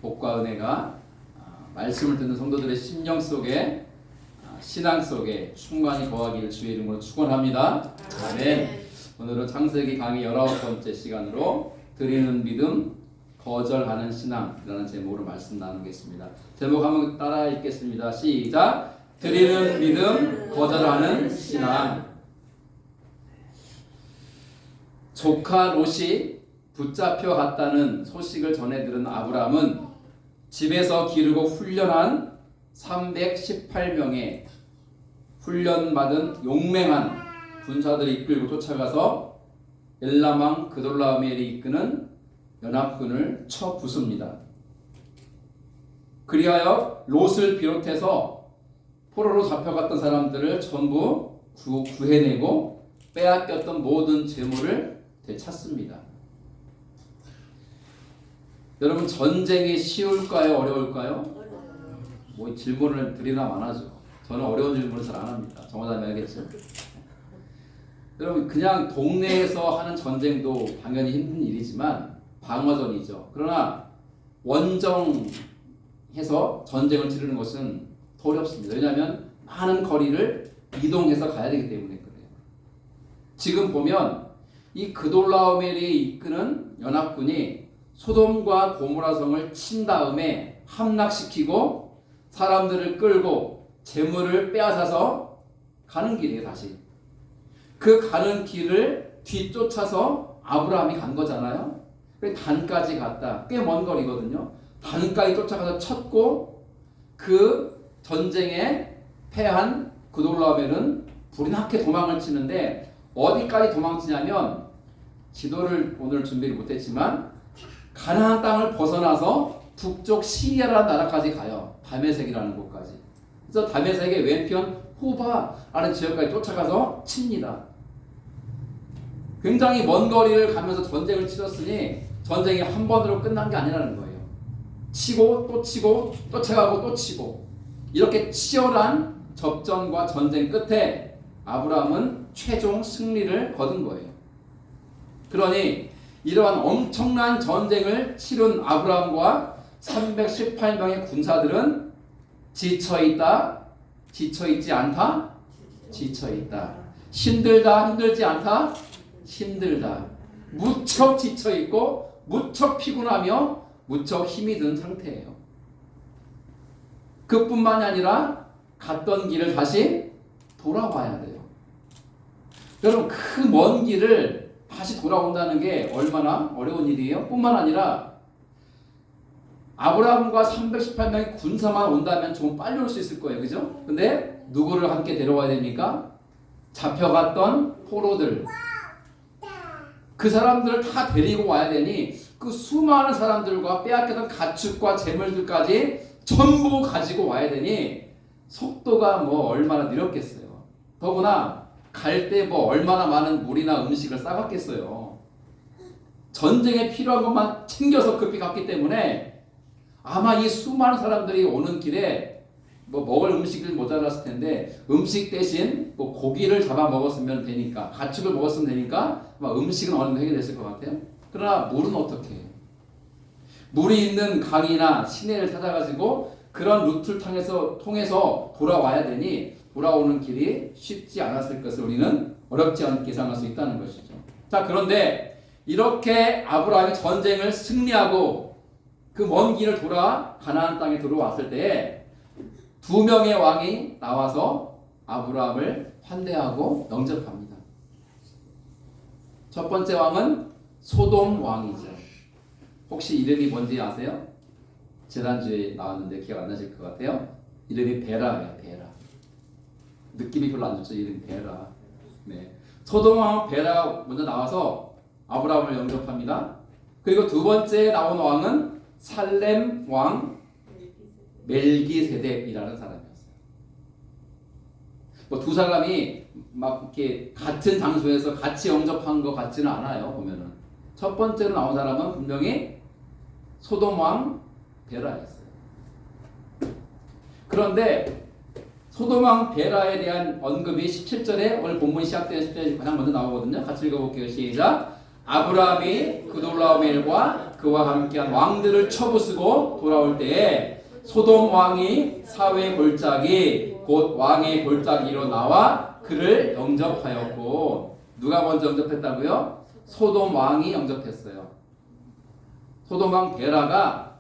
복과 은혜가 말씀을 듣는 성도들의 심령 속에 신앙 속에 충만히 거하기를 주의 이름으로 축원합니다. 아멘. 오늘은 창세기 강의 19번째 시간으로 드리는 믿음, 거절하는 신앙이라는 제목으로 말씀 나누겠습니다. 제목 한번 따라 읽겠습니다. 시작. 드리는 믿음, 거절하는 신앙. 조카 롯이 붙잡혀 갔다는 소식을 전해 들은 아브라함은 집에서 기르고 훈련한 318명의 훈련받은 용맹한 군사들을 이끌고 쫓아가서 엘람왕 그돌라오멜이 이끄는 연합군을 쳐 부숩니다. 그리하여 롯을 비롯해서 포로로 잡혀갔던 사람들을 전부 구해내고 빼앗겼던 모든 재물을 되찾습니다. 여러분, 전쟁이 쉬울까요? 어려울까요? 뭐 질문을 드리나 마나죠. 저는 어려운 질문을 잘 안 합니다. 정화자님 알겠죠? 여러분, 그냥 동네에서 하는 전쟁도 당연히 힘든 일이지만 방어전이죠. 그러나 원정해서 전쟁을 치르는 것은 더 어렵습니다. 왜냐하면 많은 거리를 이동해서 가야 되기 때문에 그래요. 지금 보면 이 그돌라오멜이 이끄는 연합군이 소돔과 고모라성을 친 다음에 함락시키고 사람들을 끌고 재물을 빼앗아서 가는 길이에요. 다시 그 가는 길을 뒤쫓아서 아브라함이 간 거잖아요. 단까지 갔다. 꽤 먼 거리거든요. 단까지 쫓아가서 쳤고 그 전쟁에 패한 그돌라오멜은 불이 나게 도망을 치는데 어디까지 도망치냐면 지도를 오늘 준비를 못했지만 가나안 땅을 벗어나서 북쪽 시리아라는 나라까지 가요. 다메섹이라는 곳까지. 그래서 다메섹의 왼편 호바라는 지역까지 쫓아가서 칩니다. 굉장히 먼 거리를 가면서 전쟁을 치렀으니 전쟁이 한 번으로 끝난 게 아니라는 거예요. 치고 또 치고 쫓아가고 또 치고 이렇게 치열한 접전과 전쟁 끝에 아브라함은 최종 승리를 거둔 거예요. 그러니 이러한 엄청난 전쟁을 치른 아브라함과 318명의 군사들은 지쳐있다, 지쳐있지 않다, 지쳐있다. 힘들다, 힘들지 않다, 힘들다. 무척 지쳐있고 무척 피곤하며 무척 힘이 든 상태예요. 그뿐만이 아니라 갔던 길을 다시 돌아와야 돼요. 여러분, 그 먼 길을 다시 돌아온다는 게 얼마나 어려운 일이에요? 뿐만 아니라 아브라함과 318명의 군사만 온다면 좀 빨리 올 수 있을 거예요. 그죠? 근데 누구를 함께 데려와야 됩니까? 잡혀갔던 포로들. 그 사람들을 다 데리고 와야 되니 그 수많은 사람들과 빼앗겼던 가축과 재물들까지 전부 가지고 와야 되니 속도가 뭐 얼마나 느렸겠어요. 더구나 갈 때 뭐 얼마나 많은 물이나 음식을 싸갔겠어요. 전쟁에 필요한 것만 챙겨서 급히 갔기 때문에 아마 이 수많은 사람들이 오는 길에 뭐 먹을 음식을 모자랐을 텐데 음식 대신 뭐 고기를 잡아 먹었으면 되니까 가축을 먹었으면 되니까 막 음식은 어느 정도 해결됐을 것 같아요. 그러나 물은 어떻게 해요? 물이 있는 강이나 시내를 찾아가지고 그런 루트를 통해서 돌아와야 되니 돌아오는 길이 쉽지 않았을 것을 우리는 어렵지 않게 예상할 수 있다는 것이죠. 자, 그런데 이렇게 아브라함이 전쟁을 승리하고 그 먼 길을 돌아 가나안 땅에 들어왔을 때에 두 명의 왕이 나와서 아브라함을 환대하고 영접합니다. 첫 번째 왕은 소돔 왕이죠. 혹시 이름이 뭔지 아세요? 지난주에 나왔는데 기억 안 나실 것 같아요. 이름이 베라예요. 베라. 느낌이 별로 안 좋죠. 이름이 베라. 네. 소돔 왕 베라가 먼저 나와서 아브라함을 영접합니다. 그리고 두 번째 나온 왕은 살렘 왕 멜기세덱이라는 사람이었어요. 뭐 두 사람이 막 이렇게 같은 장소에서 같이 영접한 것 같지는 않아요. 보면은 첫 번째로 나온 사람은 분명히 소돔 왕 베라였어요. 그런데 소돔 왕 베라에 대한 언급이 17절에 오늘 본문이 시작되는 17절에 가장 먼저 나오거든요. 같이 읽어볼게요. 시작. 아브라함이 그돌라오멜과 그 그와 함께한 왕들을 쳐부수고 돌아올 때에 소돔 왕이 사회 골짜기 곧 왕의 골짜기로 나와 그를 영접하였고, 누가 먼저 영접했다고요? 소돔 왕이 영접했어요. 소돔 왕 베라가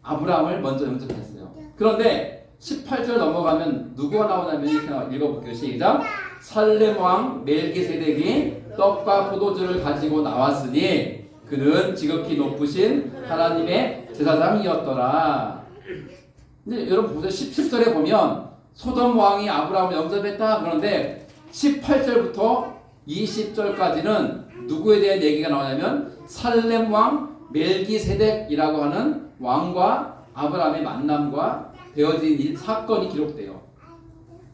아브라함을 먼저 영접했어요. 그런데 18절 넘어가면 누구가 나오냐면 이렇게 읽어볼게요. 시작. 살렘 왕 멜기세덱이 떡과 포도주를 가지고 나왔으니 그는 지극히 높으신 하나님의 제사장이었더라. 근데 여러분 보세요. 17절에 보면 소돔 왕이 아브라함을 영접했다. 그런데 18절부터 20절까지는 누구에 대한 얘기가 나오냐면 살렘 왕 멜기세덱이라고 하는 왕과 아브라함의 만남과 되어진 사건이 기록돼요.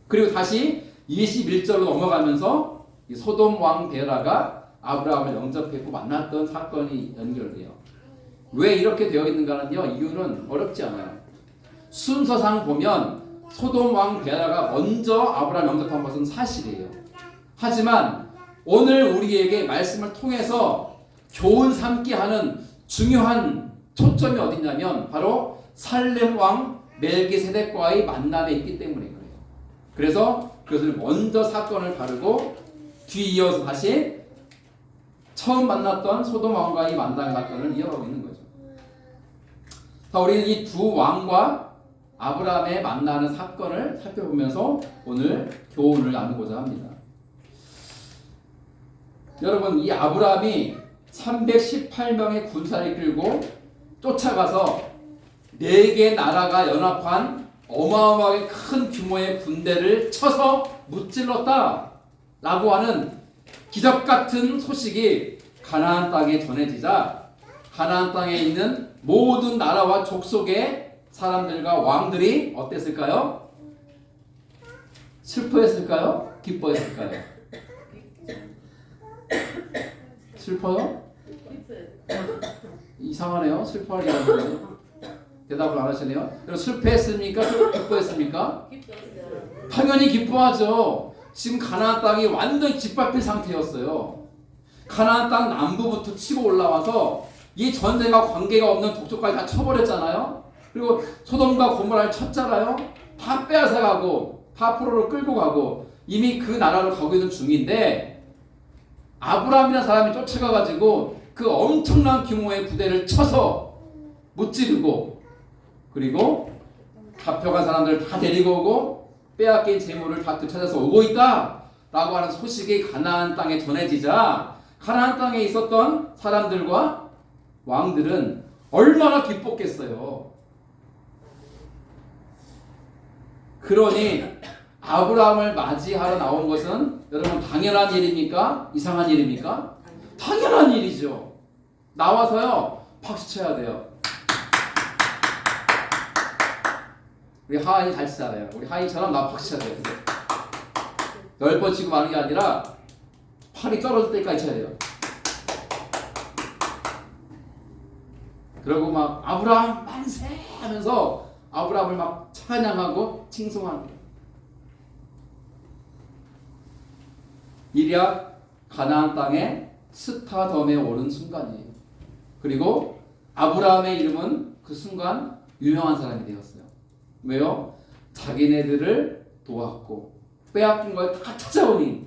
그리고 다시 21절로 넘어가면서 이 소돔 왕 베라가 아브라함을 영접했고 만났던 사건이 연결돼요. 왜 이렇게 되어 있는가는요, 이유는 어렵지 않아요. 순서상 보면 소돔 왕 베라가 먼저 아브라함 영접한 것은 사실이에요. 하지만 오늘 우리에게 말씀을 통해서 교훈 삼게 하는 중요한 초점이 어디냐면 바로 살렘 왕 멜기세덱과의 만남에 있기 때문에 그래요. 그래서 그것을 먼저 사건을 다루고 뒤이어서 다시 처음 만났던 소돔 왕과의 만남 사건을 이어가고 있는 거죠. 자, 우리는 이 두 왕과 아브라함의 만나는 사건을 살펴보면서 오늘 교훈을 나누고자 합니다. 여러분, 이 아브라함이 318명의 군사를 끌고 쫓아가서 4개 나라가 연합한 어마어마하게 큰 규모의 군대를 쳐서 무찔렀다 라고 하는 기적 같은 소식이 가나안 땅에 전해지자 가나안 땅에 있는 모든 나라와 족속의 사람들과 왕들이 어땠을까요? 슬퍼했을까요? 기뻐했을까요? 슬퍼요? 이상하네요. 슬퍼하려는 거예요. 대답을 안 하시네요. 여러분, 슬퍼했습니까? 기뻐했습니까? 당연히 기뻐하죠. 지금 가나안 땅이 완전히 짓밟힌 상태였어요. 가나안 땅 남부부터 치고 올라와서 이 전쟁과 관계가 없는 족속까지 다 쳐버렸잖아요. 그리고 소돔과 고모라를 쳤잖아요. 다 빼앗아가고 다 포로로 끌고 가고 이미 그 나라로 가고 있는 중인데 아브라함이라는 사람이 쫓아가가지고 그 엄청난 규모의 부대를 쳐서 무찌르고 그리고 잡혀간 사람들을 다 데리고 오고 빼앗긴 재물을 다 되찾아서 오고 있다 라고 하는 소식이 가나안 땅에 전해지자 가나안 땅에 있었던 사람들과 왕들은 얼마나 기뻤겠어요. 그러니 아브라함을 맞이하러 나온 것은 여러분 당연한 일입니까? 이상한 일입니까? 당연한 일이죠. 나와서요 박수 쳐야 돼요. 우리 하인이 잘 치잖아요. 우리 하인처럼 나 박수 쳐야 돼요. 10번 치고 마는 게 아니라 팔이 떨어질 때까지 쳐야 돼요. 그리고 막 아브라함 만세 하면서 아브라함을 막 찬양하고 칭송하는 거예요. 이리야 가나안 땅에 스타덤에 오른 순간이에요. 그리고 아브라함의 이름은 그 순간 유명한 사람이 되었어요. 왜요? 자기네들을 도왔고 빼앗긴 걸 다 찾아오니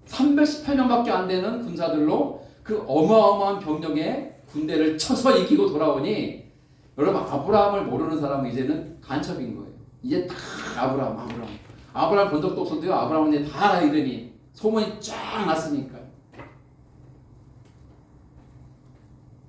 318명밖에 안 되는 군사들로 그 어마어마한 병력의 군대를 쳐서 이기고 돌아오니 여러분 아브라함을 모르는 사람은 이제는 간첩인 거예요. 이제 다 아브라함 본 적도 없었는데요. 아브라함은 이제 다 이름이 소문이 쫙 났으니까.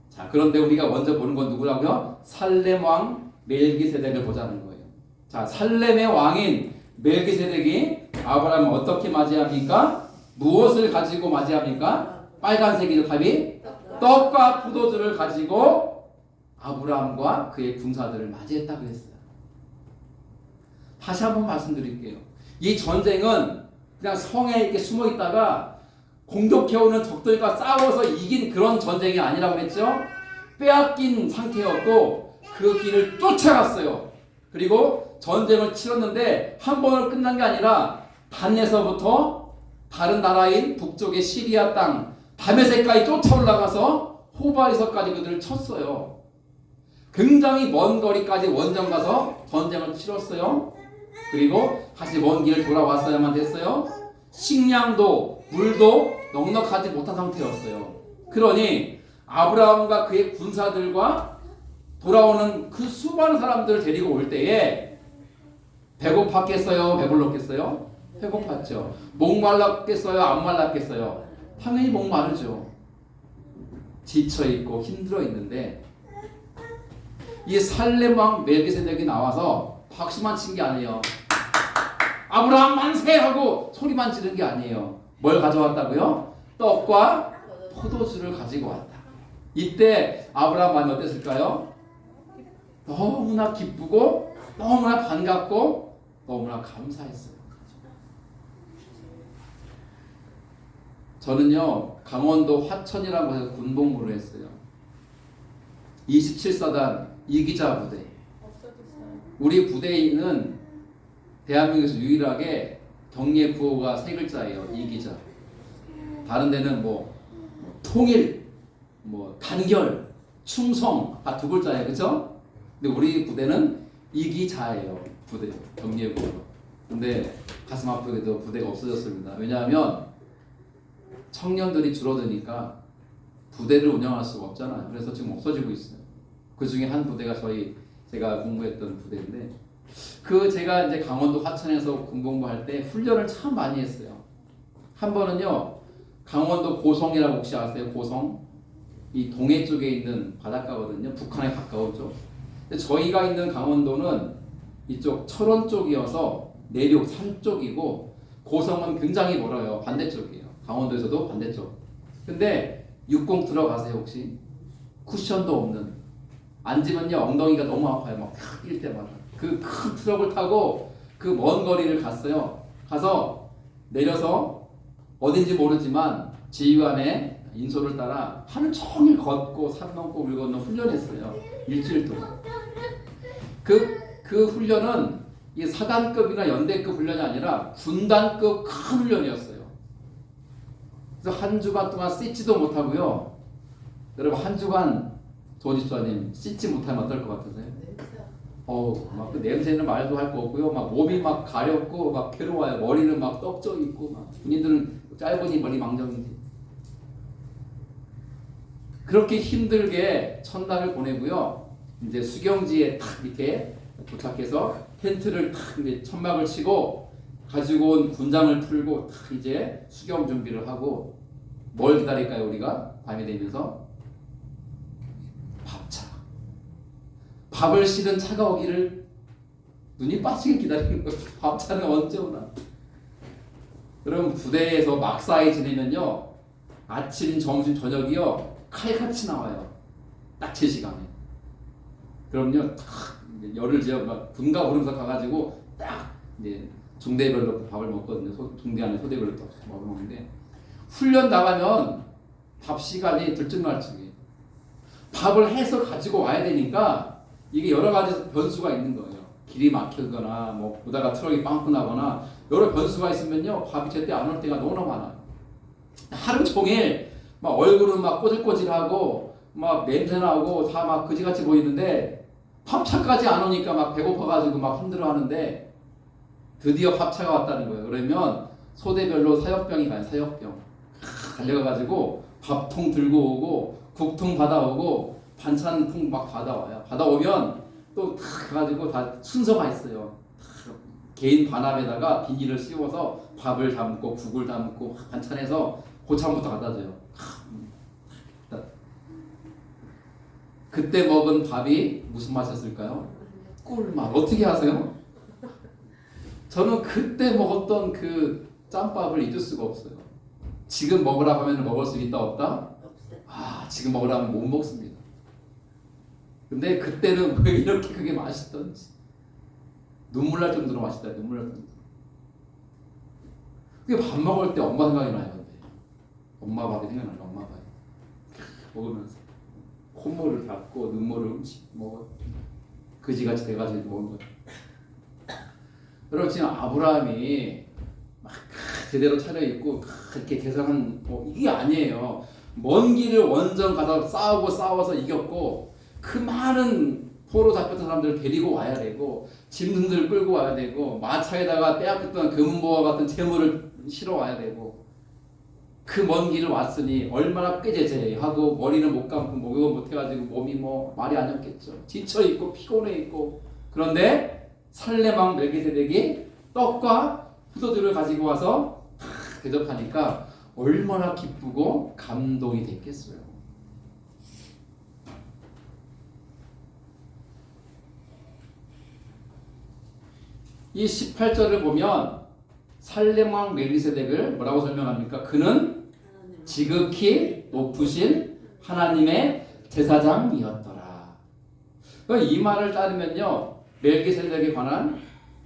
자, 그런데 우리가 먼저 보는 건 누구라고요? 살렘 왕 멜기세덱을 보자는 거예요. 자, 살렘의 왕인 멜기세덱이 아브라함을 어떻게 맞이합니까? 무엇을 가지고 맞이합니까? 빨간색이죠, 답이. 떡과 포도주를 가지고 아브라함과 그의 군사들을 맞이했다고 했어요. 다시 한번 말씀드릴게요. 이 전쟁은 그냥 성에 이렇게 숨어 있다가 공격해오는 적들과 싸워서 이긴 그런 전쟁이 아니라고 했죠. 빼앗긴 상태였고 그 길을 쫓아갔어요. 그리고 전쟁을 치렀는데 한 번으로 끝난 게 아니라 단에서부터 다른 나라인 북쪽의 시리아 땅 다메섹까지 쫓아 올라가서 호바에서까지 그들을 쳤어요. 굉장히 먼 거리까지 원정 가서 전쟁을 치렀어요. 그리고 다시 먼 길을 돌아왔어야만 됐어요. 식량도 물도 넉넉하지 못한 상태였어요. 그러니 아브라함과 그의 군사들과 돌아오는 그 수많은 사람들을 데리고 올 때에 배고팠겠어요? 배불렀겠어요? 배고팠죠. 목말랐겠어요? 안 말랐겠어요? 당연히 목마르죠. 지쳐있고 힘들어 있는데 이 살렘 왕 멜기세덱이 나와서 박수만 친 게 아니에요. 아브라함 만세! 하고 소리만 지른 게 아니에요. 뭘 가져왔다고요? 떡과 포도주를 가지고 왔다. 이때 아브라함 마음이 어땠을까요? 너무나 기쁘고 너무나 반갑고 너무나 감사했어요. 저는요 강원도 화천이라는 곳에서 군복무를 했어요. 27사단 이기자 부대. 우리 부대에는 대한민국에서 유일하게 경례 구호가 세 글자예요. 이기자. 다른 데는 뭐 통일, 뭐 단결, 충성 다 두 글자예요. 그렇죠? 근데 우리 부대는 이기자예요. 부대 경례 구호. 근데 가슴 아프게도 부대가 없어졌습니다. 왜냐하면 청년들이 줄어드니까 부대를 운영할 수가 없잖아요. 그래서 지금 없어지고 있어요. 그 중에 한 부대가 제가 공부했던 부대인데, 제가 이제 강원도 화천에서 군복무할 때 훈련을 참 많이 했어요. 한 번은요, 강원도 고성이라고 혹시 아세요? 고성? 이 동해 쪽에 있는 바닷가거든요. 북한에 가까운 쪽. 근데 저희가 있는 강원도는 이쪽 철원 쪽이어서 내륙 산 쪽이고, 고성은 굉장히 멀어요. 반대쪽이에요. 강원도에서도 반대쪽. 근데 육공 들어가세요 혹시? 쿠션도 없는. 앉으면요 엉덩이가 너무 아파요. 막 뛸 때마다. 그 큰 트럭을 타고 그 먼 거리를 갔어요. 가서 내려서 어딘지 모르지만 지휘관의 인솔을 따라 하루 종일 걷고 산 넘고 물 건너 훈련했어요. 일주일 동안. 그 훈련은 이 사단급이나 연대급 훈련이 아니라 군단급 큰 훈련이었어요. 그래서 한 주간 동안 씻지도 못하고요. 여러분 한 주간 도지사님 씻지 못하면 어떨 것 같으세요? 막 그 냄새는 말도 할 거 없고요. 막 몸이 막 가렵고 막 괴로워요. 머리는 막 떡져 있고 막 군인들은 짧으니 머리 망정이지. 그렇게 힘들게 첫날을 보내고요. 이제 수경지에 탁 이렇게 도착해서 텐트를 탁 이제 천막을 치고 가지고 온 군장을 풀고 탁 이제 수경 준비를 하고 뭘 기다릴까요 우리가? 밤이 되면서 밥차. 밥을 실은 차가 오기를 눈이 빠지게 기다리는 거예요. 밥차는 언제 오나? 여러분 부대에서 막사에 지내면요 아침, 점심, 저녁이요 칼같이 나와요. 딱 제 시간에. 그럼요 딱 열을 지어 막 분가 오르면서 가가지고 딱 이제 중대별로 밥을 먹거든요. 중대 안에 소대별로 또 먹는데 훈련 나가면 밥 시간이 들쭉날쭉해. 밥을 해서 가지고 와야 되니까 이게 여러 가지 변수가 있는 거예요. 길이 막히거나 뭐 보다가 트럭이 빵꾸 나거나 여러 변수가 있으면요 밥이 제때 안 올 때가 너무나 많아요. 하루 종일 막 얼굴은 막 꼬질꼬질하고 막 냄새 나고 다 막 그지같이 보이는데 밥차까지 안 오니까 막 배고파가지고 막 힘들어하는데 드디어 밥차가 왔다는 거예요. 그러면 소대별로 사역병이 가요. 사역병 달려가가지고 밥통 들고 오고 국통 받아오고 반찬통 막 받아와요. 받아오면 또 탁 가가지고 다 순서가 있어요. 개인 반합에다가 비닐을 씌워서 밥을 담고 국을 담고 반찬해서 고창부터 갖다 줘요. 그때 먹은 밥이 무슨 맛이었을까요? 꿀맛. 어떻게 아세요? 저는 그때 먹었던 그 짬밥을 잊을 수가 없어요. 지금 먹으라고 하면 먹을 수 있다 없다? 지금 먹으라면 못 먹습니다. 근데 그때는 왜 이렇게 그게 맛있던지 눈물 날 정도로 맛있다. 눈물 날 정도로. 그게 밥 먹을 때 엄마 생각이 나요. 근데 엄마 밥이 생각나요. 엄마 밥이 먹으면서 콧물을 닦고 눈물을 훔치고 먹어 그지같이 돼가지고 먹은 거예요. 여러분 지금 아브라함이 막 제대로 차려입고 이렇게 개성한 이게 아니에요. 먼 길을 원정 가서 싸워서 이겼고 그 많은 포로 잡혔던 사람들을 데리고 와야 되고 짐승들을 끌고 와야 되고 마차에다가 빼앗겼던 금은보화 같은 재물을 실어 와야 되고 그 먼 길을 왔으니 얼마나 꾀죄죄하고 머리는 못 감고 목욕을 못 해가지고 몸이 말이 아니었겠죠. 지쳐 있고 피곤해 있고. 그런데 살렘 왕 멜기세덱이 떡과 포도주를 가지고 와서 대접하니까 얼마나 기쁘고 감동이 됐겠어요. 이 18절을 보면 살렘 왕 멜기세덱을 뭐라고 설명합니까? 그는 지극히 높으신 하나님의 제사장이었더라. 이 말을 따르면요, 멜기세덱에 관한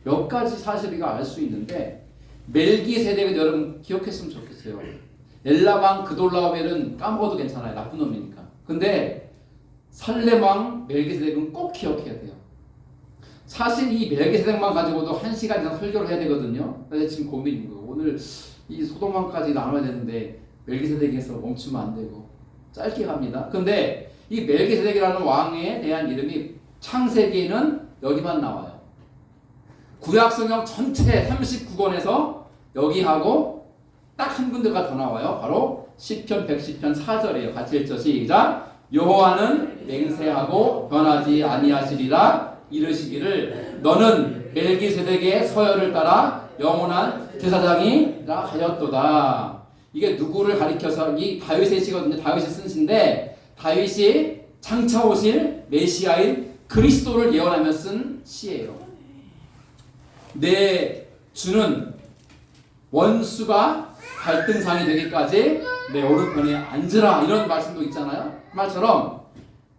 몇 가지 사실을 우리가 알 수 있는데, 멜기세덱은 여러분 기억했으면 좋겠어요. 엘라왕 그돌라오멜은 까먹어도 괜찮아요. 나쁜 놈이니까. 근데 살렘 왕 멜기세덱은 꼭 기억해야 돼요. 사실 이 멜기세덱만 가지고도 1시간 이상 설교를 해야 되거든요. 그래서 지금 고민인 거예요. 오늘 이 소돔왕까지 나눠야 되는데 멜기세덱에서 멈추면 안 되고 짧게 갑니다. 근데 이 멜기세덱이라는 왕에 대한 이름이 창세기에는 여기만 나와요. 구약성경 전체 39권에서 여기하고 딱 한 군데가 더 나와요. 바로 시편 110편 4절이에요. 같이 읽죠. 시작. 여호와는 맹세하고 변하지 아니하시리라 이르시기를 너는 멜기세덱의 서열을 따라 영원한 제사장이라 하였도다. 이게 누구를 가리켜서 이 다윗의 시거든요. 다윗이 쓴 시인데 다윗이 장차 오실 메시아인 그리스도를 예언하며 쓴 시예요. 내 주는 원수가 갈등상이 되기까지 내 오른편에 앉으라 이런 말씀도 있잖아요. 그 말처럼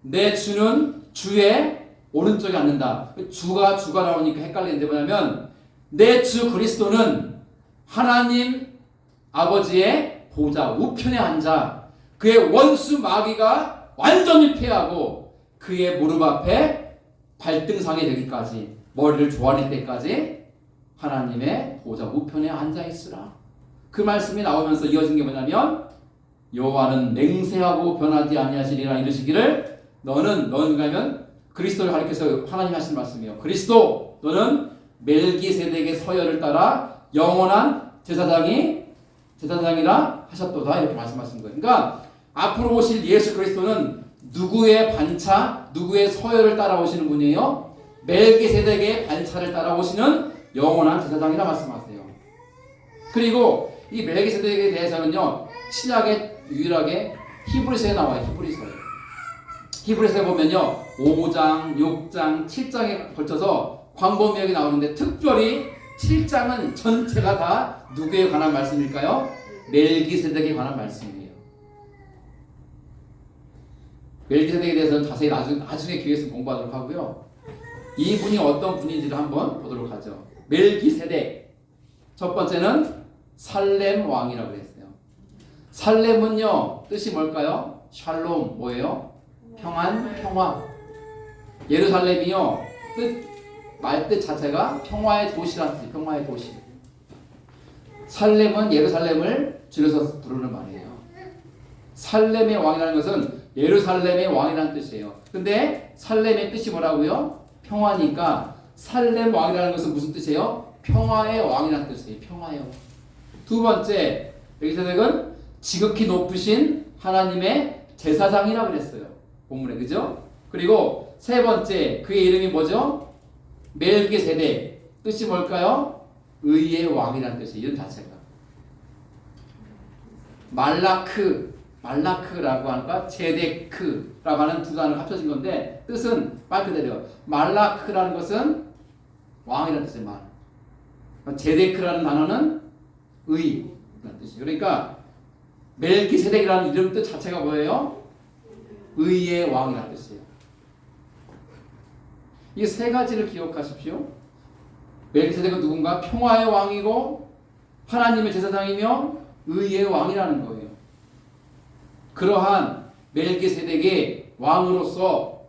내 주는 주의 오른쪽에 앉는다. 주가 나오니까 헷갈리는데 뭐냐면 내 주 그리스도는 하나님 아버지의 보좌 우편에 앉아 그의 원수 마귀가 완전히 패하고 그의 무릎 앞에 발등상이 되기까지 머리를 조아릴 때까지 하나님의 보좌 우편에 앉아 있으라. 그 말씀이 나오면서 이어진 게 뭐냐면 여호와는 맹세하고 변하지 아니하시리라 이르시기를 너는 가면 그리스도를 가리켜서 하나님 하신 말씀이에요. 그리스도 너는 멜기세덱의 서열을 따라 영원한 제사장이라 하셨도다 이렇게 말씀하신 거예요. 그러니까 앞으로 오실 예수 그리스도는 누구의 반차, 누구의 서열을 따라오시는 분이에요? 멜기세덱의 반차를 따라오시는 영원한 제사장이라 말씀하세요. 그리고 이 멜기세덱에 대해서는요, 신약에 유일하게 히브리서에 나와요. 히브리서에 보면요, 5장, 6장, 7장에 걸쳐서 광범위하게 나오는데 특별히 7장은 전체가 다 누구에 관한 말씀일까요? 멜기세덱에 관한 말씀이에요. 멜기세덱에 대해서는 자세히 나중에 기회에서 공부하도록 하고요. 이분이 어떤 분인지를 한번 보도록 하죠. 멜기세덱 첫 번째는 살렘 왕이라고 했어요. 살렘은요 뜻이 뭘까요? 샬롬 뭐예요? 평안, 평화. 예루살렘이요 말뜻 자체가 평화의 도시라는 뜻이에요. 평화의 도시. 살렘은 예루살렘을 줄여서 부르는 말이에요. 살렘의 왕이라는 것은 예루살렘의 왕이라는 뜻이에요. 근데 살렘의 뜻이 뭐라고요? 평화니까 살렘 왕이라는 것은 무슨 뜻이에요? 평화의 왕이라는 뜻이에요. 평화의 왕. 두 번째, 멜기세덱은 지극히 높으신 하나님의 제사장이라고 그랬어요. 본문에, 그죠? 그리고 세 번째, 그의 이름이 뭐죠? 멜기세덱. 뜻이 뭘까요? 의의 왕이라는 뜻이에요. 이름 자체가. 말라크라고 하니까 제데크라고 하는 두 단어가 합쳐진 건데 뜻은 말 그대로 말라크라는 것은 왕이라는 뜻이에요. 제데크라는 단어는 의라는 뜻이에요. 그러니까 멜기세덱이라는 이름 뜻 자체가 뭐예요? 의의 왕이라는 뜻이에요. 이 세 가지를 기억하십시오. 멜기세덱은 누군가? 평화의 왕이고 하나님의 제사장이며 의의 왕이라는 거예요. 그러한 멜기세덱의 왕으로서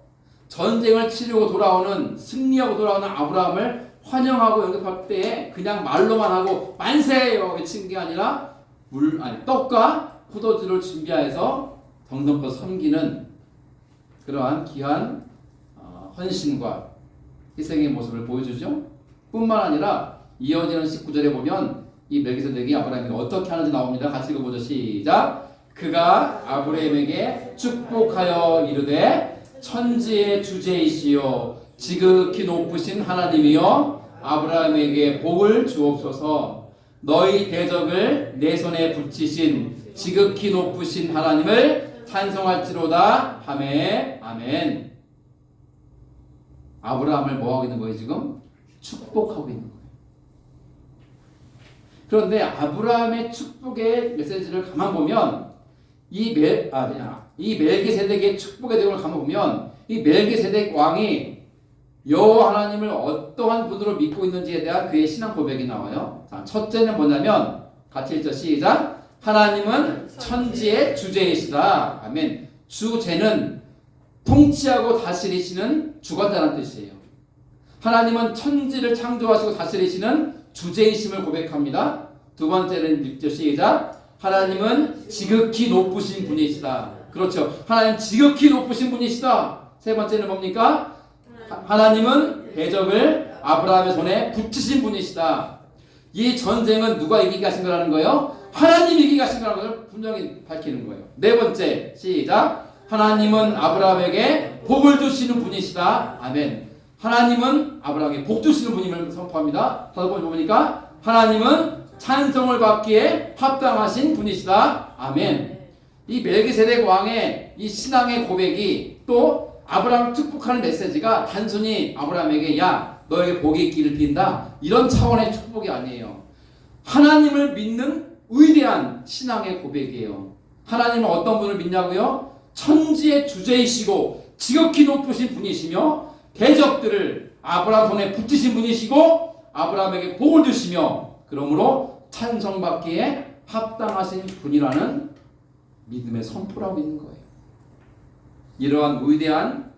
전쟁을 치르고 돌아오는 승리하고 돌아오는 아브라함을 환영하고 영접할 때에 그냥 말로만 하고 만세 외치는 게 아니라 떡과 포도주를 준비해서 정성껏 섬기는 그러한 귀한 헌신과 희생의 모습을 보여주죠. 뿐만 아니라 이어지는 19절에 보면 이 멜기세덱이 아브라함에게 어떻게 하는지 나옵니다. 같이 읽어보죠. 시작. 그가 아브라함에게 축복하여 이르되 천지의 주제이시요 지극히 높으신 하나님이여 아브라함에게 복을 주옵소서. 너희 대적을 내 손에 붙이신 지극히 높으신 하나님을 찬송할지로다 하매 아멘. 아브라함을 뭐하고 있는 거예요 지금? 축복하고 있는 거예요. 그런데 아브라함의 축복의 메시지를 가만 보면 이 멜기세덱의 축복의 내용을 가만 보면 이 멜기세덱 왕이 여호와 하나님을 어떠한 분으로 믿고 있는지에 대한 그의 신앙 고백이 나와요. 자, 첫째는 뭐냐면 같이 읽죠. 시작. 하나님은 천지의 주제이시다. 아멘. 주제는 통치하고 다스리시는 주관자라는 뜻이에요. 하나님은 천지를 창조하시고 다스리시는 주제이심을 고백합니다. 두 번째는 읽죠. 시작. 하나님은 지극히 높으신 분이시다. 그렇죠. 하나님 지극히 높으신 분이시다. 세 번째는 뭡니까? 하나님은 대적을 아브라함의 손에 붙이신 분이시다. 이 전쟁은 누가 이기게 하신 거라는 거예요? 하나님이 이기게 하신 거라는 걸 분명히 밝히는 거예요. 네 번째 시작. 하나님은 아브라함에게 복을 주시는 분이시다. 아멘. 하나님은 아브라함에게 복 주시는 분임을 선포합니다. 다섯 번째 보니까 하나님은 찬송을 받기에 합당하신 분이시다. 아멘. 이 멜기세덱 왕의 이 신앙의 고백이 또 아브라함을 축복하는 메시지가 단순히 아브라함에게 야 너에게 복이 있기를 빈다 이런 차원의 축복이 아니에요. 하나님을 믿는 위대한 신앙의 고백이에요. 하나님은 어떤 분을 믿냐고요? 천지의 주제이시고 지극히 높으신 분이시며 대적들을 아브라함 손에 붙이신 분이시고 아브라함에게 복을 주시며 그러므로 찬송받기에 합당하신 분이라는 믿음의 선포를 하고 있는 거예요. 이러한 위대한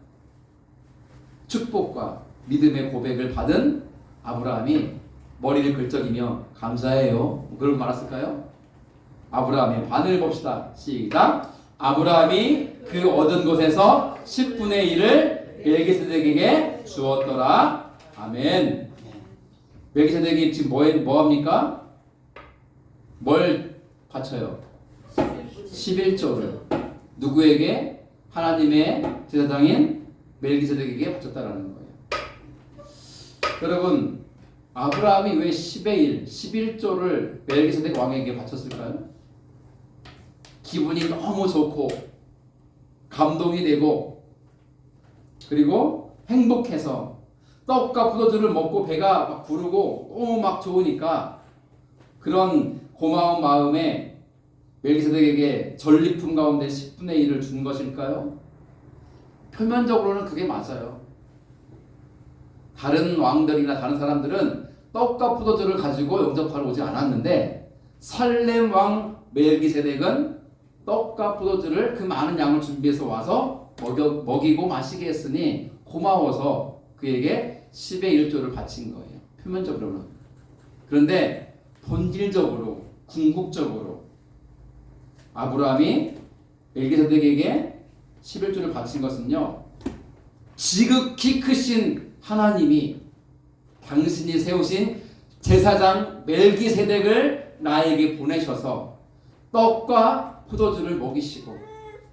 축복과 믿음의 고백을 받은 아브라함이 머리를 긁적이며 감사해요. 그러고 말았을까요? 아브라함의 반응을 봅시다. 시작. 아브라함이 그 얻은 곳에서 10분의 1을 멜기세덱에게 주었더라. 아멘. 멜기세덱이 지금 뭐합니까? 뭘 바쳐요? 11조를 누구에게? 하나님의 제사장인 멜기세덱에게 바쳤다라는 거예요. 여러분, 아브라함이 왜 10의 1, 11조를 멜기세덱 왕에게 바쳤을까요? 기분이 너무 좋고 감동이 되고 그리고 행복해서 떡과 포도주를 먹고 배가 막 부르고 너무 막 좋으니까 그런 고마운 마음에 멜기세덱에게 전리품 가운데 10분의 1을 준 것일까요? 표면적으로는 그게 맞아요. 다른 왕들이나 다른 사람들은 떡과 포도주를 가지고 영접하러 오지 않았는데 살렘 왕 멜기세덱은 떡과 포도주를 그 많은 양을 준비해서 와서 먹이고 마시게 했으니 고마워서 그에게 10의 1조를 바친 거예요. 표면적으로는. 그런데 본질적으로 궁극적으로 아브라함이 멜기세덱에게 11조를 바친 것은요, 지극히 크신 하나님이 당신이 세우신 제사장 멜기세덱을 나에게 보내셔서 떡과 포도주를 먹이시고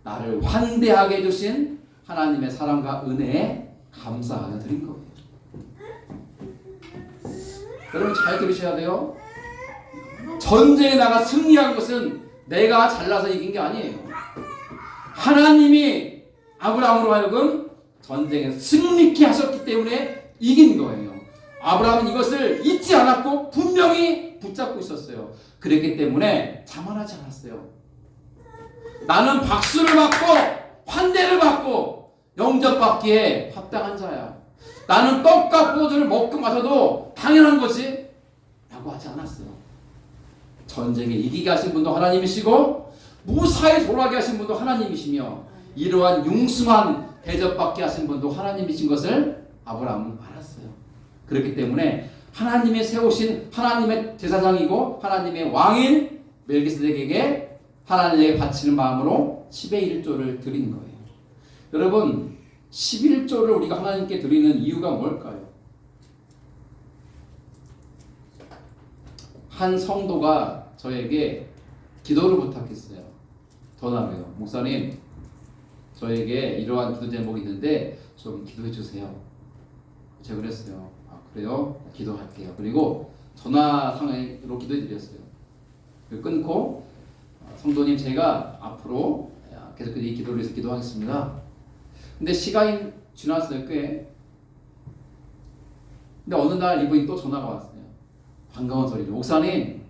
나를 환대하게 해주신 하나님의 사랑과 은혜에 감사하여 드린 거예요. 여러분 잘 들으셔야 돼요. 전쟁에 나가 승리한 것은 내가 잘나서 이긴 게 아니에요. 하나님이 아브라함으로 하여금 전쟁에 승리케 하셨기 때문에 이긴 거예요. 아브라함은 이것을 잊지 않았고 분명히 붙잡고 있었어요. 그랬기 때문에 자만하지 않았어요. 나는 박수를 받고 환대를 받고 영접받기에 합당한 자야. 나는 떡과 포도주를 먹고 마셔도 당연한 거지 라고 하지 않았어요. 전쟁에 이기게 하신 분도 하나님이시고 무사히 돌아가게 하신 분도 하나님이시며 이러한 융숭한 대접받게 하신 분도 하나님이신 것을 아브라함은 알았어요. 그렇기 때문에 하나님이 세우신 하나님의 제사장이고 하나님의 왕인 멜기세덱에게 하나님에게 바치는 마음으로 10의 1조를 드리는 거예요. 여러분 11조를 우리가 하나님께 드리는 이유가 뭘까요? 한 성도가 저에게 기도를 부탁했어요. 전화로요. 목사님, 저에게 이러한 기도 제목이 있는데 좀 기도해 주세요. 제가 그랬어요. 아 그래요? 기도할게요. 그리고 전화상으로 기도해 드렸어요. 끊고 성도님 제가 앞으로 계속 이 기도를 위해서 기도하겠습니다. 근데 시간이 지났어요. 꽤. 근데 어느 날 이분이 또 전화가 왔어요. 반가운 소리죠. 목사님,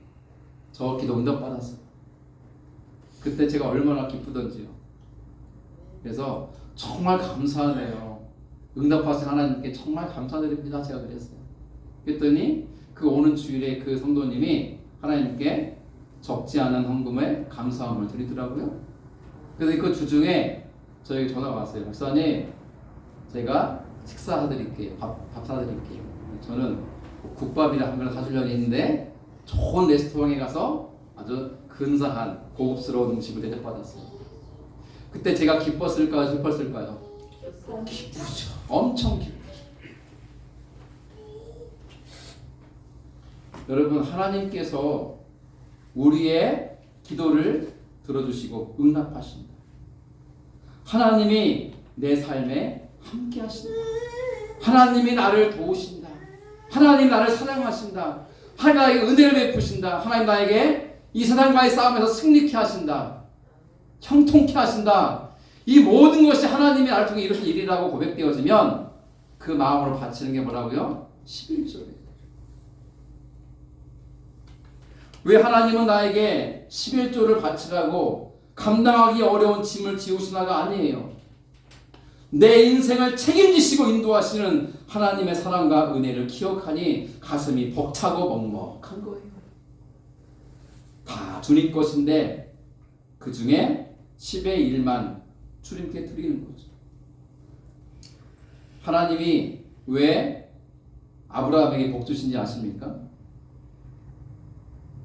저 기도 응답 받았어요. 그때 제가 얼마나 기쁘던지요. 그래서 정말 감사하네요. 응답하신 하나님께 정말 감사드립니다. 제가 그랬어요. 그랬더니 그 오는 주일에 그 성도님이 하나님께 적지 않은 헌금에 감사함을 드리더라고요. 그래서 그 주중에 저에게 전화가 왔어요. 목사님, 제가 식사 사드릴게요. 밥 사드릴게요. 저는 국밥이나 한 그릇 사주려고 했는데 좋은 레스토랑에 가서 아주 근사한 고급스러운 음식을 대접받았어요. 그때 제가 기뻤을까요? 슬펐을까요? 기쁘죠. 엄청 기쁘죠. 여러분 하나님께서 우리의 기도를 들어주시고 응답하신다. 하나님이 내 삶에 함께 하신다. 하나님이 나를 도우신다. 하나님 나를 사랑하신다. 하나님 나에게 은혜를 베푸신다. 하나님 나에게 이 세상과의 싸움에서 승리케 하신다. 형통케 하신다. 이 모든 것이 하나님이 나를 통해 이루신 일이라고 고백되어지면 그 마음으로 바치는 게 뭐라고요? 11조예요. 왜 하나님은 나에게 11조를 바치라고 감당하기 어려운 짐을 지우시나가 아니에요. 내 인생을 책임지시고 인도하시는 하나님의 사랑과 은혜를 기억하니 가슴이 벅차고 먹먹한 거예요. 다 주님 것인데 그 중에 10의 1만 주님께 드리는 거죠. 하나님이 왜 아브라함에게 복 주신지 아십니까?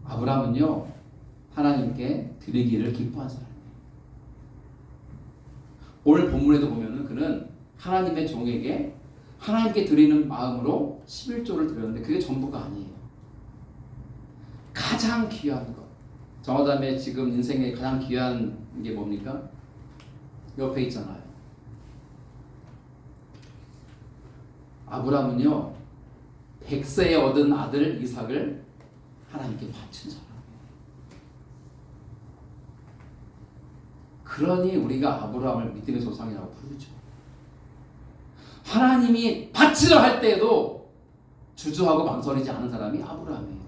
아브라함은요 하나님께 드리기를 기뻐한 사람이에요. 오늘 본문에도 보면은 그는 하나님의 종에게 하나님께 드리는 마음으로 11조를 드렸는데 그게 전부가 아니에요. 가장 귀한 것. 정화자매 지금 인생에 가장 귀한 게 뭡니까? 옆에 있잖아요. 아브라함은요 100세에 얻은 아들 이삭을 하나님께 바친 사람이에요. 그러니 우리가 아브라함을 믿음의 조상이라고 부르죠. 하나님이 바치려 할 때에도 주저하고 망설이지 않은 사람이 아브라함이에요.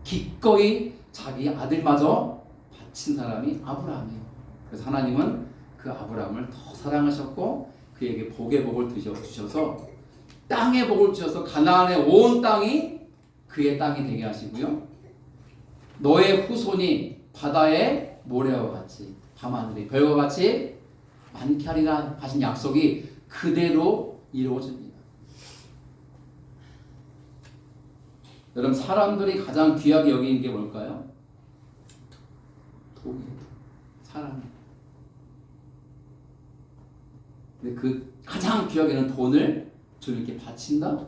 기꺼이 자기 아들마저 바친 사람이 아브라함이에요. 그래서 하나님은 그 아브라함을 더 사랑하셨고 그에게 복의 복을 주셔서 땅의 복을 주셔서 가나안의 온 땅이 그의 땅이 되게 하시고요. 너의 후손이 바다의 모래와 같이 밤하늘의 별과 같이 많게 하리라 하신 약속이 그대로 이루어집니다. 여러분 사람들이 가장 귀하게 여기는 게 뭘까요? 돈이에요. 사람. 근데 그 가장 귀하게 여기는 돈을 주님께 바친다?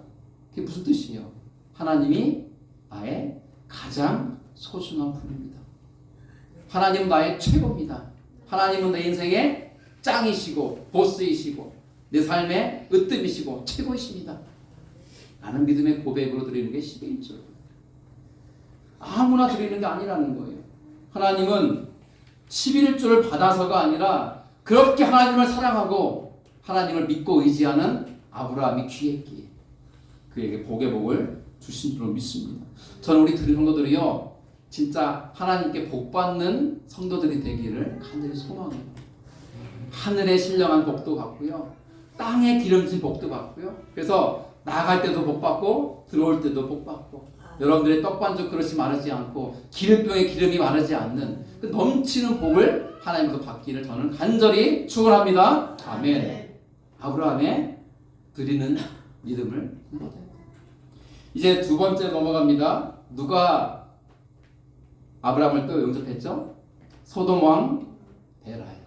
그게 무슨 뜻이에요? 하나님이 나의 가장 소중한 분입니다. 하나님은 나의 최고입니다. 하나님은 내 인생의 짱이시고 보스이시고 내 삶의 으뜸이시고 최고이십니다. 라는 믿음의 고백으로 드리는 게 11조. 아무나 드리는 게 아니라는 거예요. 하나님은 11조를 받아서가 아니라 그렇게 하나님을 사랑하고 하나님을 믿고 의지하는 아브라함이 귀했기에 그에게 복의 복을 주신 줄로 믿습니다. 저는 우리 성도들이요 진짜 하나님께 복받는 성도들이 되기를 간절히 소망해요. 하늘의 신령한 복도 받고요. 땅에 기름진 복도 받고요. 그래서 나갈 때도 복받고 들어올 때도 복받고 여러분들의 떡반죽 그릇이 마르지 않고 기름병에 기름이 마르지 않는 그 넘치는 복을 하나님께서 받기를 저는 간절히 축원합니다. 아멘. 아브라함의 드리는 믿음을 이제 두 번째 넘어갑니다. 누가 아브라함을 또 영접했죠? 소돔 왕 베라예요.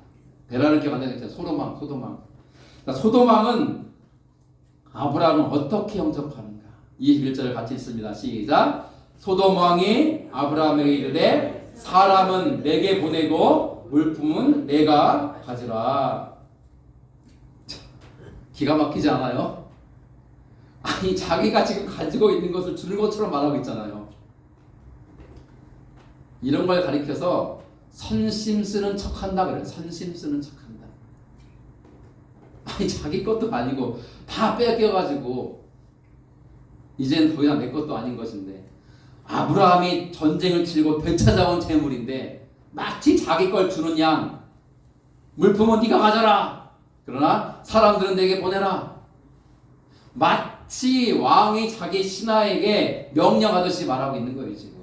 베라를 기억 안 되겠죠? 소돔 왕. 그러니까 소돔 왕은 아브라함을 어떻게 영접하는가? 21절을 같이 읽습니다. 시작. 소돔 왕이 아브라함에게 이르되 사람은 내게 보내고 물품은 내가 가지라. 기가 막히지 않아요? 아니 자기가 지금 가지고 있는 것을 주는 것처럼 말하고 있잖아요. 이런 걸 가리켜서 선심 쓰는 척한다 그래요. 선심 쓰는 척한다. 아니 자기 것도 아니고 다 뺏겨가지고 이제는 더 이상 내 것도 아닌 것인데 아브라함이 전쟁을 치르고 되찾아온 재물인데 마치 자기 걸 주는 양 물품은 네가 가져라. 그러나 사람들은 내게 보내라. 마치 왕이 자기 신하에게 명령하듯이 말하고 있는 거예요 지금.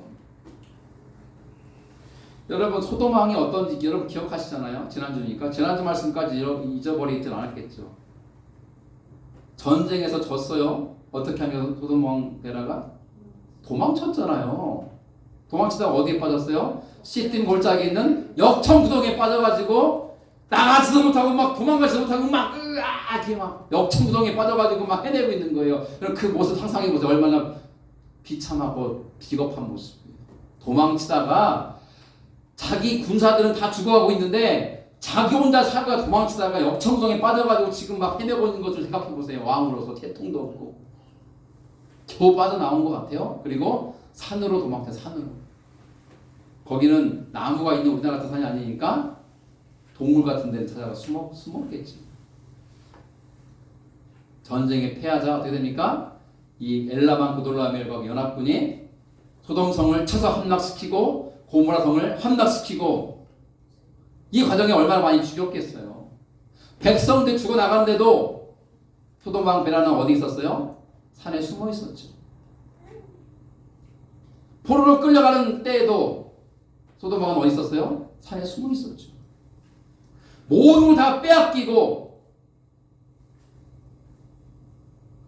여러분 소돔 왕이 어떤지 여러분 기억하시잖아요. 지난주니까 지난주 말씀까지 잊어버리진 않았겠죠. 전쟁에서 졌어요. 어떻게 하면 소돔 왕 베라가 도망쳤잖아요. 도망치다가 어디에 빠졌어요? 시딤 골짜기에 있는 역청구덩이에 빠져가지고 나가지도 못하고 막 도망가지도 못하고 막 이렇게 막 역청구덩이에 빠져가지고 막 헤매고 있는 거예요. 그 모습 상상해 보세요. 얼마나 비참하고 비겁한 모습이에요. 도망치다가 자기 군사들은 다 죽어가고 있는데 자기 혼자 살다가 도망치다가 역청구덩이에 빠져가지고 지금 막 헤매고 있는 것을 생각해 보세요. 왕으로서 태통도 없고 겨우 빠져나온 것 같아요. 그리고 산으로 도망쳐 산으로. 거기는 나무가 있는 우리나라 같은 산이 아니니까 동물 같은 데를 찾아가 숨었겠지. 전쟁에 패하자 어떻게 됩니까? 이 엘라만 구돌라멜과 연합군이 소돔성을 쳐서 함락시키고 고모라성을 함락시키고 이 과정에 얼마나 많이 죽였겠어요. 백성들 죽어나가는데도 소돔왕 베라는 어디 있었어요? 산에 숨어 있었죠. 포로로 끌려가는 때에도 소돔왕은 어디 있었어요? 산에 숨어 있었죠. 모든 걸 다 빼앗기고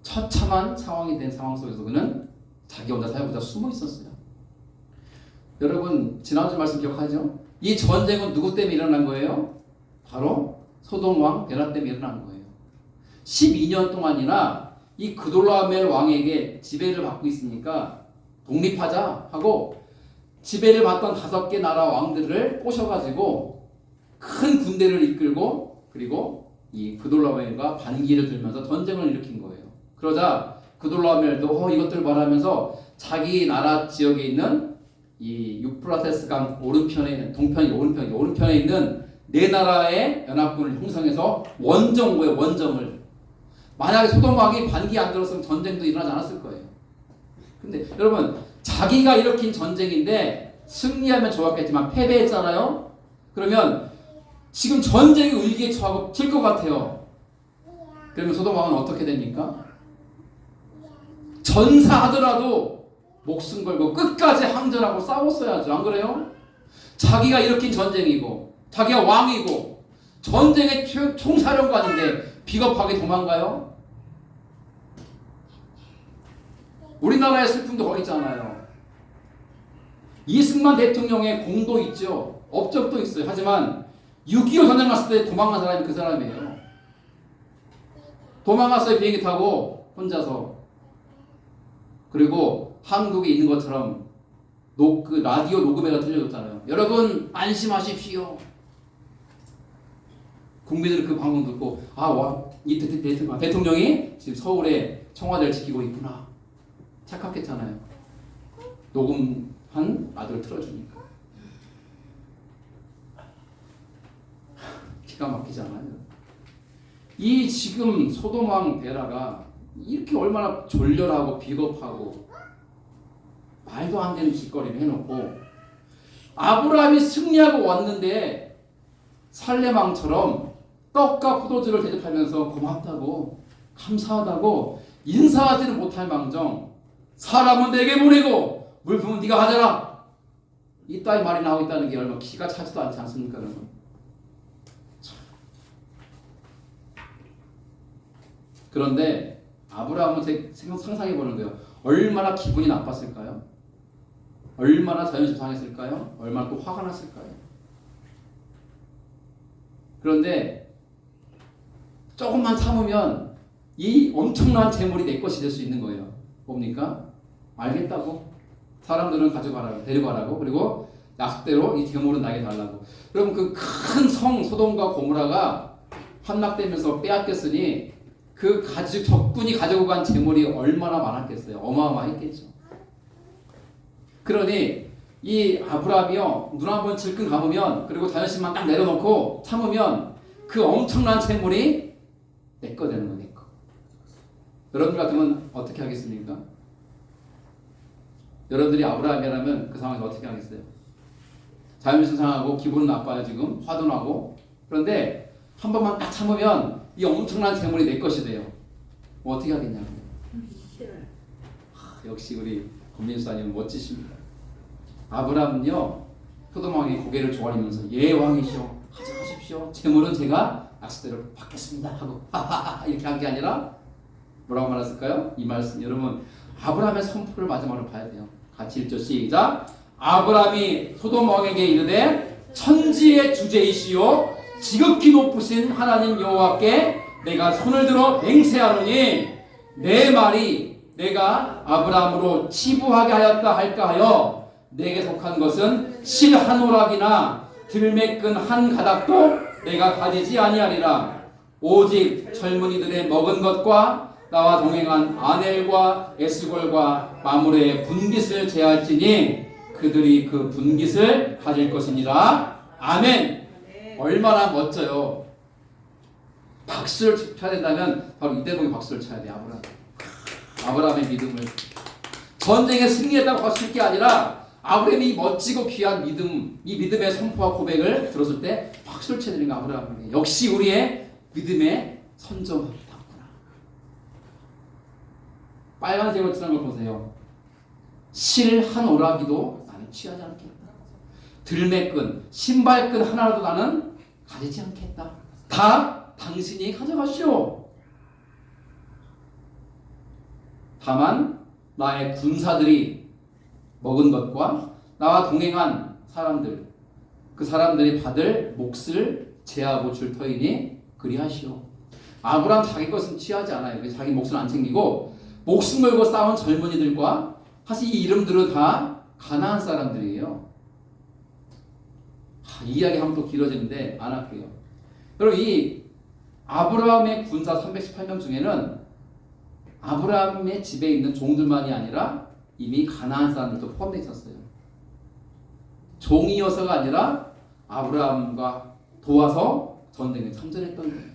처참한 상황이 된 상황 속에서 그는 자기 혼자 살고자 숨어 있었어요. 여러분 지난주 말씀 기억하죠? 이 전쟁은 누구 때문에 일어난 거예요? 바로 소돔 왕 베라 때문에 일어난 거예요. 12년 동안이나 이 그돌라멜 왕에게 지배를 받고 있으니까 독립하자 하고 지배를 받던 5개 나라 왕들을 꼬셔가지고 큰 군대를 이끌고 그리고 이 그돌라멜과 반기를 들면서 전쟁을 일으킨 거예요. 그러자 그돌라멜도 이것들 말하면서 자기 나라 지역에 있는 이 유프라테스 강 오른편에 오른편에 있는 네 나라의 연합군을 형성해서 원정 거예요. 원정을. 만약에 소돔 왕이 반기 안 들었으면 전쟁도 일어나지 않았을 거예요. 근데 여러분 자기가 일으킨 전쟁인데 승리하면 좋았겠지만 패배했잖아요. 그러면 지금 전쟁이 위기에 처하고 질 것 같아요. 그러면 소돔 왕은 어떻게 됩니까? 전사하더라도 목숨 걸고 끝까지 항전하고 싸웠어야죠. 안 그래요? 자기가 일으킨 전쟁이고 자기가 왕이고 전쟁의 총사령관인데 비겁하게 도망가요? 우리나라의 슬픔도 거기 있잖아요. 이승만 대통령의 공도 있죠. 업적도 있어요. 하지만 6.25 전쟁 갔을 때 도망간 사람이 그 사람이에요. 도망갔어요. 비행기 타고 혼자서. 그리고 한국에 있는 것처럼 그 라디오 녹음회가 틀려줬잖아요. 여러분 안심하십시오. 국민들은 그 방송 듣고 이 대통령이 지금 서울에 청와대를 지키고 있구나 착각했잖아요. 녹음한 라디오를 틀어주니까. 기가 막히지 않아요? 이 지금 소돔 왕 베라가 이렇게 얼마나 졸렬하고 비겁하고 말도 안 되는 짓거리를 해놓고 아브라함이 승리하고 왔는데 살레망처럼 떡과 포도주를 대접하면서 고맙다고 감사하다고 인사하지는 못할 망정 사람은 내게 보내고 물품은 네가 가져라 이따위 말이 나오고 있다는 게 얼마나 기가 차지도 않지 않습니까 여러분? 그런데 아브라함은 상상해 보는 거예요. 얼마나 기분이 나빴을까요? 얼마나 자존심 상했을까요? 얼마나 또 화가 났을까요? 그런데 조금만 참으면 이 엄청난 재물이 내 것이 될 수 있는 거예요. 뭡니까? 알겠다고. 사람들은 가져가라고, 데려가라고. 그리고 약속대로 이 재물은 나에게 달라고. 여러분 그 큰 성 소돔과 고모라가 함락되면서 빼앗겼으니 그 적군이 가지고 간 재물이 얼마나 많았겠어요. 어마어마했겠죠. 그러니 이 아브라함이요, 눈 한번 질끈 감으면, 그리고 자존심만 딱 내려놓고 참으면 그 엄청난 재물이 내 거 되는 거예요. 내 거. 여러분들 같으면 어떻게 하겠습니까? 여러분들이 아브라함이라면 그 상황에서 어떻게 하겠어요? 자존심 상하고 기분은 나빠요. 지금 화도 나고. 그런데 한 번만 딱 참으면 이 엄청난 재물이 내 것이 돼요. 뭐 어떻게 하겠냐고요. 역시 우리 권민수사님 멋지십니다. 아브라함은요, 소돔 왕의 고개를 조아리면서 예 왕이시오, 가져가십시오, 재물은 제가 약속대로 받겠습니다 하고 하하하 이렇게 한 게 아니라 뭐라고 말했을까요? 이 말씀 여러분 아브라함의 선포를 마지막으로 봐야 돼요. 같이 읽죠. 시작. 아브라함이 소돔 왕에게 이르되 천지의 주제이시오 지극히 높으신 하나님 여호와께 내가 손을 들어 맹세하노니 내 말이 내가 아브라함으로 치부하게 하였다 할까 하여 내게 속한 것은 실 한 오락이나 들매끈 한 가닥도 내가 가지지 아니하리라. 오직 젊은이들의 먹은 것과 나와 동행한 아넬과 에스골과 마므레의 분깃을 제할지니 그들이 그 분깃을 가질 것이니라. 아멘. 얼마나 멋져요. 박수를 쳐야 된다면 바로 이 대목에 박수를 쳐야 돼요. 아브라함의 믿음을. 전쟁에 승리했다고 박수 칠 게 아니라 아브라함이 멋지고 귀한 믿음, 이 믿음의 선포와 고백을 들었을 때 박수를 쳐야 되는 거 아브라함이. 역시 우리의 믿음의 선정답구나. 빨간색으로 칠한 걸 보세요. 실 한 오라기도 나는 취하지 않겠다. 들매끈, 신발끈 하나라도 나는 가지지 않겠다. 다 당신이 가져가시오. 다만 나의 군사들이 먹은 것과 나와 동행한 사람들, 그 사람들이 받을 몫을 제하고 줄 터이니 그리하시오. 아브라함 자기 것은 취하지 않아요. 자기 몫을 안 챙기고 목숨 걸고 싸운 젊은이들과 사실 이 이름들은 다 가나안 사람들이에요. 이 이야기 하면 또 길어지는데 안 할게요. 여러분 이 아브라함의 군사 318명 중에는 아브라함의 집에 있는 종들만이 아니라 이미 가나안 사람들도 포함되어 있었어요. 종이어서가 아니라 아브라함과 도와서 전쟁에 참전했던 거예요.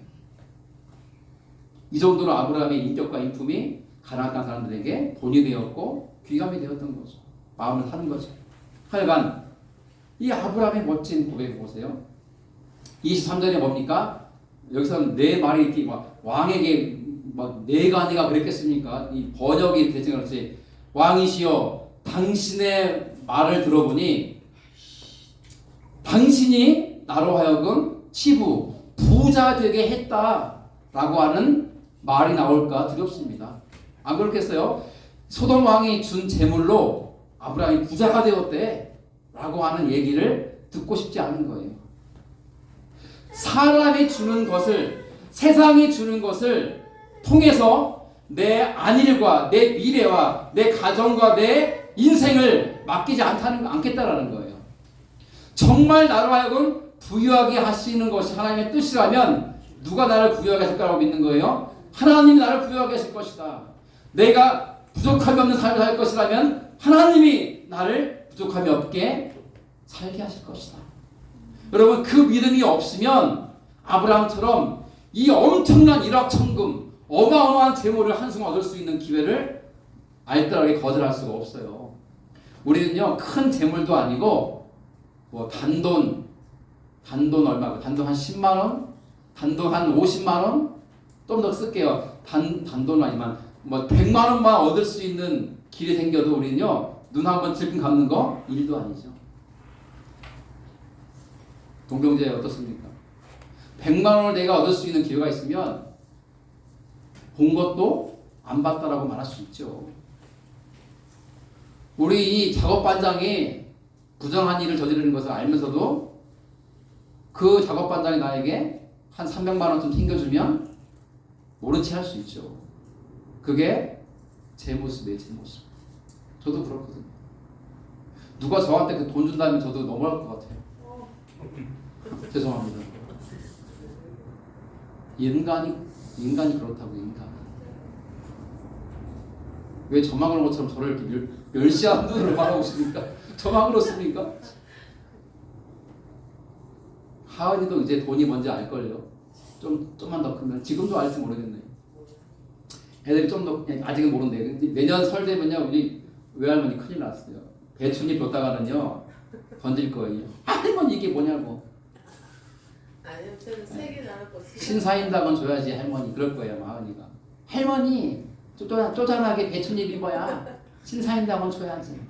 이 정도로 아브라함의 인격과 인품이 가나안 땅 사람들에게 본이 되었고 귀감이 되었던 거죠. 마음을 사는 거죠. 하여간 이 아브라함의 멋진 고백을 보세요. 23절에 뭡니까? 여기서는 내 말이 이렇게 막 왕에게 막 내가 아니가 그랬겠습니까? 이 번역이 대체 그렇지. 왕이시여 당신의 말을 들어보니 당신이 나로 하여금 치부 부자 되게 했다라고 하는 말이 나올까 두렵습니다. 안 그렇겠어요? 소돔 왕이 준 재물로 아브라함이 부자가 되었대 라고 하는 얘기를 듣고 싶지 않은 거예요. 사람이 주는 것을, 세상이 주는 것을 통해서 내 안일과 내 미래와 내 가정과 내 인생을 맡기지 않겠다라는 거예요. 정말 나로 하여금 부유하게 하시는 것이 하나님의 뜻이라면 누가 나를 부유하게 하실 거라고 믿는 거예요? 하나님이 나를 부유하게 하실 것이다. 내가 부족함이 없는 삶을 살 것이라면 하나님이 나를 부족함이 없게 살게 하실 것이다. 여러분 그 믿음이 없으면 아브라함처럼 이 엄청난 일확천금 어마어마한 재물을 한순간 얻을 수 있는 기회를 알뜰하게 거절할 수가 없어요. 우리는요 큰 재물도 아니고 뭐 단돈 얼마, 단돈 한 10만 원, 단돈 한 50만 원, 좀 더 쓸게요. 단돈 아니면 뭐 100만 원만 얻을 수 있는 길이 생겨도 우리는요 눈 한번 질끈 감는 거 일도 아니죠. 동경제 어떻습니까? 100만 원을 내가 얻을 수 있는 기회가 있으면 본 것도 안 봤다라고 말할 수 있죠. 우리 이 작업반장이 부정한 일을 저지르는 것을 알면서도 그 작업반장이 나에게 한 300만 원쯤 챙겨주면 모른 채 할 수 있죠. 그게 제 모습이에요. 제 모습. 저도 그렇거든요. 누가 저한테 그 돈 준다면 저도 넘어갈 것 같아요. 죄송합니다. 인간이 그렇다고. 인간. 왜 저만 그런 것처럼 저를 이렇게 멸시하는 눈으로 바라보십니까? 저만 그렇습니까? 하은이도 이제 돈이 뭔지 알걸요. 좀만 더 크면 지금도 알지 모르겠네요. 애들이 좀 더 아직은 모른대요. 내년 설 되면요 우리 외할머니 큰일 났어요. 배추잎 줬다가는요 던질 거예요. 할머니 이게 뭐냐고. 아니요, 저는 3개 나눴고 신사임당은 줘야지 할머니 그럴 거예요. 하은이가 할머니 쪼잔하게 배추잎인 거야. 신사임당은 줘야지.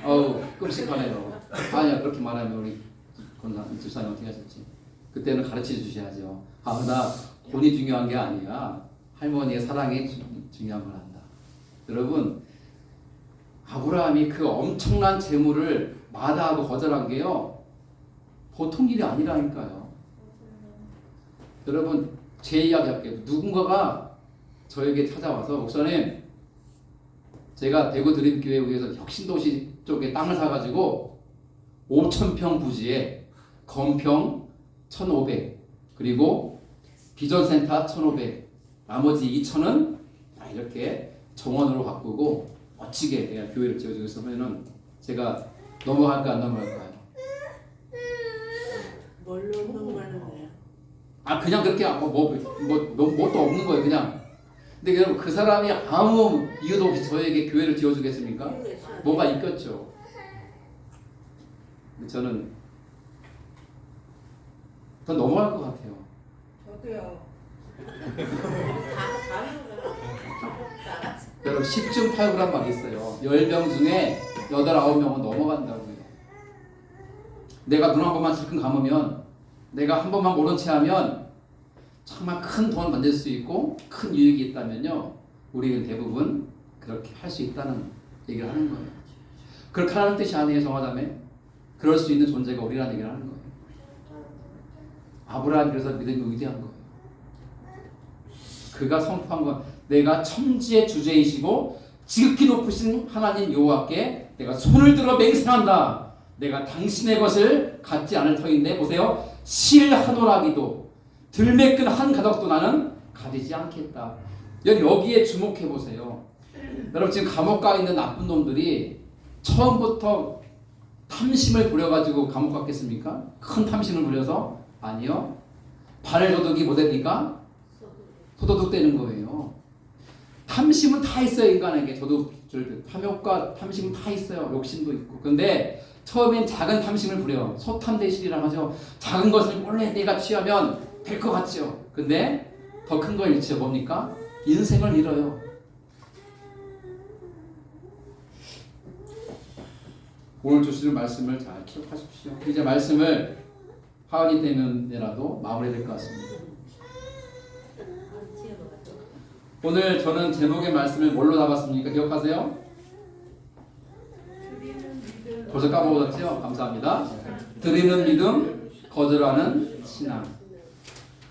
어우 끔찍하네요. 아니야 그렇게 말하면 우리 집사님 어떻게 하셨지? 그때는 가르쳐 주셔야죠. 나 돈이 중요한 게 아니야. 할머니의 사랑이 중요한 걸 한다. 여러분 아브라함이 그 엄청난 재물을 마다하고 거절한 게요 보통 일이 아니라니까요. 여러분 제 이야기 할게요. 누군가가 저에게 찾아와서 목사님 제가 대구 드림교회에서 혁신도시 쪽에 땅을 사가지고 5,000평 부지에 건평 1,500 그리고 비전센터 1,500 나머지 2,000은 이렇게 정원으로 바꾸고 멋지게 내가 교회를 지어주고 있으면 제가 넘어갈까 안 넘어갈까요? 뭘로 넘어가는 거예요? 그냥 그렇게 뭣도 없는 거예요 그냥. 근데 여러분 그 사람이 아무 이유도 없이 저에게 교회를 지어주겠습니까? 뭐가 있겠죠. 저는 더 넘어갈 것 같아요. 저도요. 여러분 10중 8구란 말이 있어요. 10명 중에 8, 9명은 넘어간다고요. 내가 눈 한 번만 질끈 감으면 내가 한 번만 모른 채 하면 정말 큰 돈을 만들 수 있고 큰 유익이 있다면요 우리는 대부분 그렇게 할 수 있다는 얘기를 하는 거예요. 그렇게 하는 뜻이 아니에요 정화자매. 그럴 수 있는 존재가 우리라는 얘기를 하는 거예요. 아브라함이 그래서 믿음이 위대한 거예요. 그가 선포한 건 내가 천지의 주제이시고 지극히 높으신 하나님 여호와께 내가 손을 들어 맹세한다. 내가 당신의 것을 갖지 않을 터인데 보세요. 실 한 오라기도 들매끈 한 가닥도 나는 가리지 않겠다. 여기에 주목해 보세요. 여러분 지금 감옥 가 있는 나쁜 놈들이 처음부터 탐심을 부려가지고 감옥 갔겠습니까? 큰 탐심을 부려서? 아니요. 발도둑이 뭐 됩니까? 소도둑 되는 거예요. 탐심은 다 있어요 인간에게. 저도 탐욕과 탐심은 다 있어요. 욕심도 있고. 근데 처음엔 작은 탐심을 부려. 소탐대실이라고 하죠. 작은 것을 몰래 내가 취하면 될 것 같죠. 근데 더 큰 걸 잃죠. 뭡니까? 인생을 잃어요. 오늘 주시는 말씀을 잘 기억하십시오. 이제 말씀을 하은이 때문에라도 마무리될 것 같습니다. 오늘 저는 제목의 말씀을 뭘로 잡았습니까? 기억하세요? 벌써 까먹었죠? 감사합니다. 드리는 믿음, 거절하는 신앙.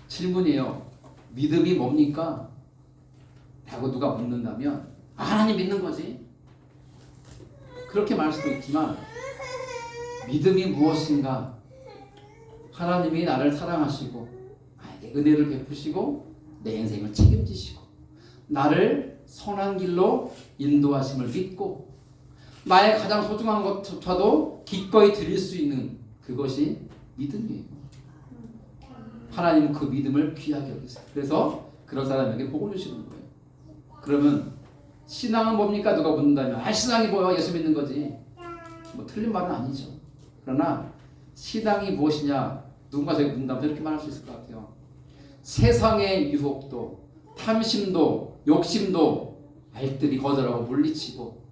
질문이에요. 믿음이 뭡니까? 라고 누가 묻는다면 하나님 믿는 거지. 그렇게 말할 수도 있지만 믿음이 무엇인가? 하나님이 나를 사랑하시고 나에게 은혜를 베푸시고 내 인생을 책임지시고 나를 선한 길로 인도하심을 믿고 나의 가장 소중한 것조차도 기꺼이 드릴 수 있는 그것이 믿음이에요. 하나님은 그 믿음을 귀하게 여기세요. 그래서 그런 사람에게 복을 주시는 거예요. 그러면 신앙은 뭡니까? 누가 묻는다면 신앙이 뭐야? 예수 믿는 거지. 뭐 틀린 말은 아니죠. 그러나 신앙이 무엇이냐? 누군가 저에게 묻는다면 이렇게 말할 수 있을 것 같아요. 세상의 유혹도 탐심도 욕심도 알뜰히 거절하고 물리치고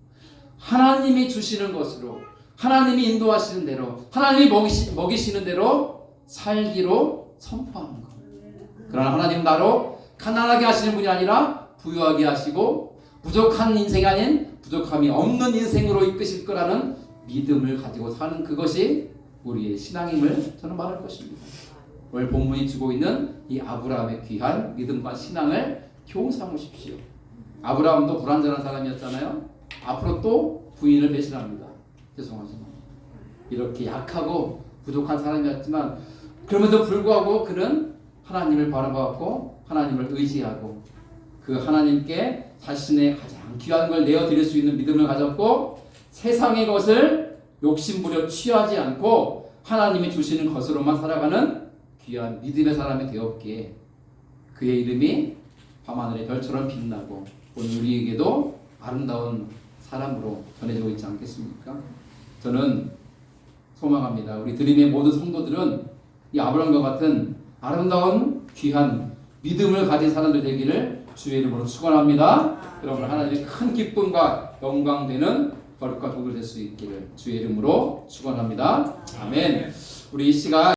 하나님이 주시는 것으로 하나님이 인도하시는 대로 하나님이 먹이시는 대로 살기로 선포하는 것. 그러나 하나님 나로 가난하게 하시는 분이 아니라 부유하게 하시고 부족한 인생이 아닌 부족함이 없는 인생으로 이끄실 거라는 믿음을 가지고 사는 그것이 우리의 신앙임을 저는 말할 것입니다. 오늘 본문이 주고 있는 이 아브라함의 귀한 믿음과 신앙을 교훈 삼으십시오. 아브라함도 불완전한 사람이었잖아요. 앞으로 또 부인을 배신합니다. 죄송하지만 이렇게 약하고 부족한 사람이었지만 그럼에도 불구하고 그는 하나님을 바라보았고 하나님을 의지하고 그 하나님께 자신의 가장 귀한 걸 내어드릴 수 있는 믿음을 가졌고 세상의 것을 욕심부려 취하지 않고 하나님이 주시는 것으로만 살아가는 귀한 믿음의 사람이 되었기에 그의 이름이 밤하늘의 별처럼 빛나고 오늘 우리에게도 아름다운 사람으로 전해지고 있지 않겠습니까? 저는 소망합니다. 우리 드림의 모든 성도들은 이 아브라함과 같은 아름다운 귀한 믿음을 가진 사람들 되기를 주의 이름으로 축원합니다. 여러분 하나님의 큰 기쁨과 영광 되는 거룩과 복을 될 수 있기를 주의 이름으로 축원합니다. 아멘. 우리 이 시간